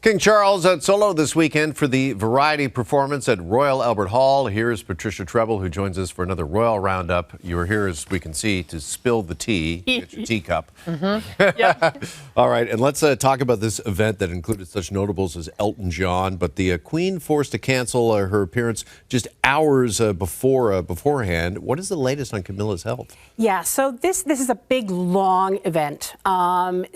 King Charles at Solo this weekend for the variety performance at Royal Albert Hall. Here's Patricia Treble, who joins us for another Royal Roundup. You are here, as we can see, to spill the tea. Get your teacup. Yep. All right, and let's talk about this event that included such notables as Elton John. But the Queen forced to cancel her appearance just hours beforehand. What is the latest on Camilla's health? Yeah, so this is a big, long event.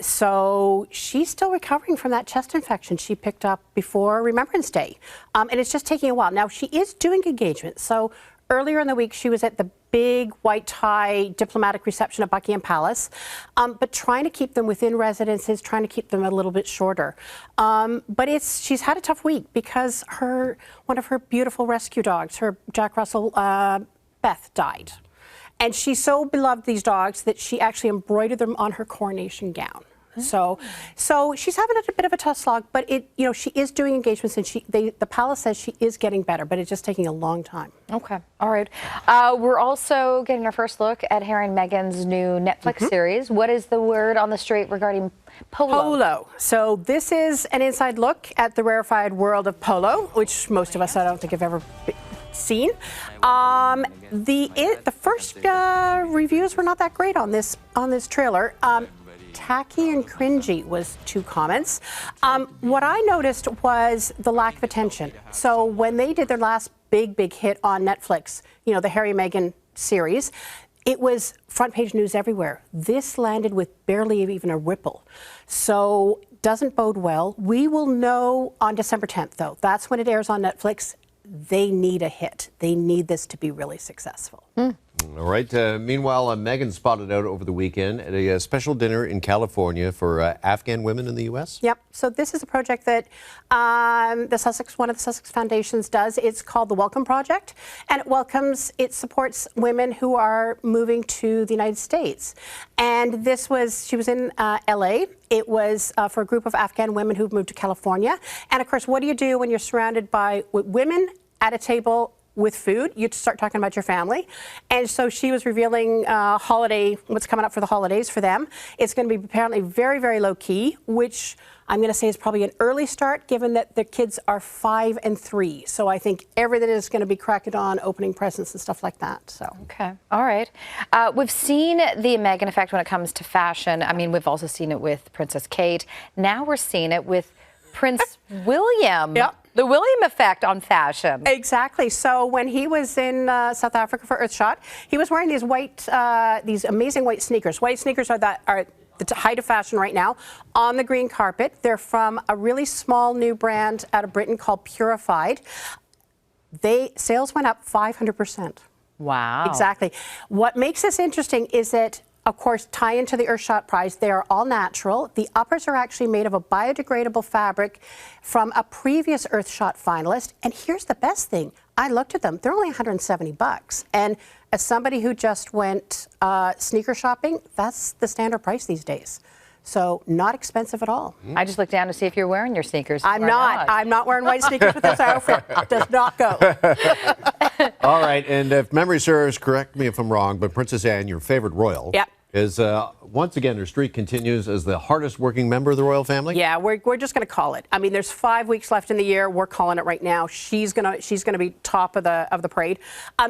So she's still recovering from that chest infection she picked up before Remembrance Day. And it's just taking a while. Now, she is doing engagements. So earlier in the week, she was at the big white tie diplomatic reception at Buckingham Palace, but trying to keep them within residences, trying to keep them a little bit shorter. But she's had a tough week because one of her beautiful rescue dogs, her Jack Russell Beth, died. And she so beloved these dogs that she actually embroidered them on her coronation gown. So she's having a bit of a tough slog, but she is doing engagements, and the palace says she is getting better, but it's just taking a long time. Okay, all right. We're also getting our first look at Harry and Meghan's new Netflix series. What is the word on the street regarding Polo? Polo. So this is an inside look at the rarefied world of polo, which most of us, I don't think, have ever seen. The first reviews were not that great on this trailer. Tacky and cringy was 2 comments. What I noticed was the lack of attention. So when they did their last big hit on Netflix, the Harry and Meghan series, it was front page news everywhere. This landed with barely even a ripple. So doesn't bode well. We will know on December 10th, though. That's when it airs on Netflix. They need a hit. They need this to be really successful. All right. Meanwhile, Meghan spotted out over the weekend at a special dinner in California for Afghan women in the U.S. Yep. So this is a project that one of the Sussex Foundations does. It's called the Welcome Project, and it supports women who are moving to the United States. And she was in L.A. It was for a group of Afghan women who've moved to California. And of course, what do you do when you're surrounded by women at a table with food? You start talking about your family. And so she was revealing what's coming up for the holidays for them. It's going to be apparently very, very low key, which I'm going to say is probably an early start, given that the kids are 5 and 3. So I think everything is going to be cracked on, opening presents and stuff like that. So okay, all right. We've seen the Meghan effect when it comes to fashion. I mean, we've also seen it with Princess Kate. Now we're seeing it with Prince William. Yep. The William effect on fashion. Exactly. So when he was in South Africa for Earthshot, he was wearing these amazing white sneakers. White sneakers are the height of fashion right now on the green carpet. They're from a really small new brand out of Britain called Purified. Sales went up 500%. Wow. Exactly. What makes this interesting is that, of course, tie into the Earthshot Prize. They are all natural. The uppers are actually made of a biodegradable fabric from a previous Earthshot finalist. And here's the best thing. I looked at them. They're only $170. And as somebody who just went sneaker shopping, that's the standard price these days. So not expensive at all. I just looked down to see if you're wearing your sneakers. I'm not. I'm not wearing white sneakers with this outfit. Does not go. All right, and if memory serves, correct me if I'm wrong, but Princess Anne, your favorite royal, is once again her streak continues as the hardest working member of the royal family. Yeah, we're just going to call it. I mean, there's 5 weeks left in the year. We're calling it right now. She's gonna be top of the parade.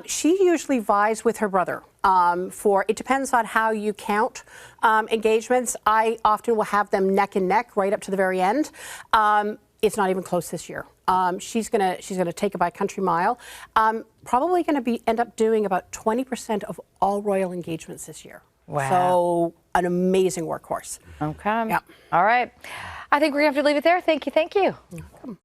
She usually vies with her brother. It depends on how you count engagements. I often will have them neck and neck right up to the very end. It's not even close this year. She's gonna take it by a country mile. Probably gonna end up doing about 20% of all royal engagements this year. Wow. So an amazing workhorse. Okay. Yeah. All right. I think we're gonna have to leave it there. Thank you. You're welcome.